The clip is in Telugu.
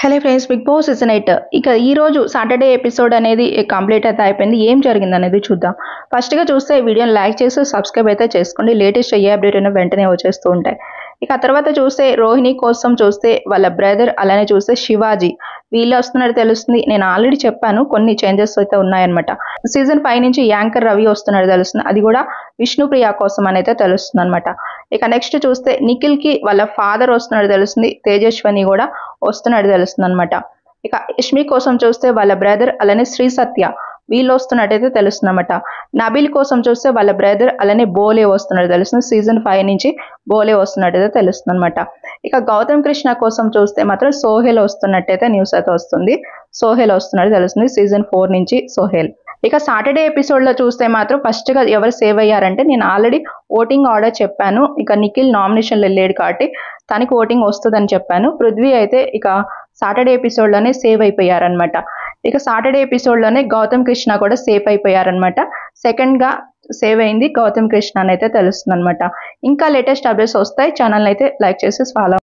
Hello friends, big boss season 8 ఇక ఈరోజు సాటర్డే ఎపిసోడ్ అనేది కంప్లీట్ అయితే అయిపోయింది. ఏం జరిగింది అనేది చూద్దాం. ఫస్ట్గా చూస్తే వీడియోని లైక్ చేసి సబ్స్క్రైబ్ అయితే చేసుకోండి. లేటెస్ట్ ఏ అప్డేట్ అయినా వెంటనే వచ్చేస్తూ ఉంటాయి. ఇక ఆ తర్వాత చూస్తే రోహిణి కోసం చూస్తే వాళ్ళ బ్రదర్, అలానే చూస్తే శివాజీ వీళ్ళు వస్తున్నట్టు తెలుస్తుంది. నేను ఆల్రెడీ చెప్పాను, కొన్ని చేంజెస్ అయితే ఉన్నాయన్నమాట. సీజన్ 5 నుంచి యాంకర్ రవి వస్తున్నట్టు తెలుస్తుంది. అది కూడా విష్ణుప్రియ కోసం అని అయితే తెలుస్తుంది అనమాట. ఇక నెక్స్ట్ చూస్తే నిఖిల్ కి వాళ్ళ ఫాదర్ వస్తున్నట్టు తెలుస్తుంది. తేజస్వని కూడా వస్తున్నట్టు తెలుస్తుంది అనమాట. ఇక యష్మి కోసం చూస్తే వాళ్ళ బ్రదర్, అలానే శ్రీ సత్య వీళ్ళు వస్తున్నట్టయితే తెలుస్తుంది అనమాట. నబీల్ కోసం చూస్తే వాళ్ళ బ్రదర్, అలానే బోలే వస్తున్నట్టు తెలుస్తుంది. సీజన్ 5 నుంచి బోలే వస్తున్నట్టయితే తెలుస్తుంది అనమాట. ఇక గౌతమ్ కృష్ణ కోసం చూస్తే మాత్రం సోహెల్ వస్తున్నట్టయితే న్యూస్ అయితే వస్తుంది. సోహెల్ వస్తున్నట్టు తెలుస్తుంది. సీజన్ 4 నుంచి సోహెల్. ఇక సాటర్డే ఎపిసోడ్ లో చూస్తే మాత్రం ఫస్ట్ గా ఎవరు సేవ్ అయ్యారంటే, నేను ఆల్రెడీ ఓటింగ్ ఆర్డర్ చెప్పాను. ఇక నిఖిల్ నామినేషన్ వెళ్ళాడు కాబట్టి తనకి ఓటింగ్ వస్తుందని చెప్పాను. పృథ్వీ అయితే ఇక సాటర్డే ఎపిసోడ్ లోనే సేవ్ అయిపోయారనమాట. ఇక సాటర్డే ఎపిసోడ్ లోనే గౌతమ్ కృష్ణ కూడా సేవ్ అయిపోయారనమాట. సెకండ్ గా సేవ్ అయింది గౌతమ్ కృష్ణ అని అయితే తెలుస్తుంది అనమాట. ఇంకా లేటెస్ట్ అప్డేట్స్ వస్తాయి. ఛానల్ అయితే లైక్ చేసి ఫాలో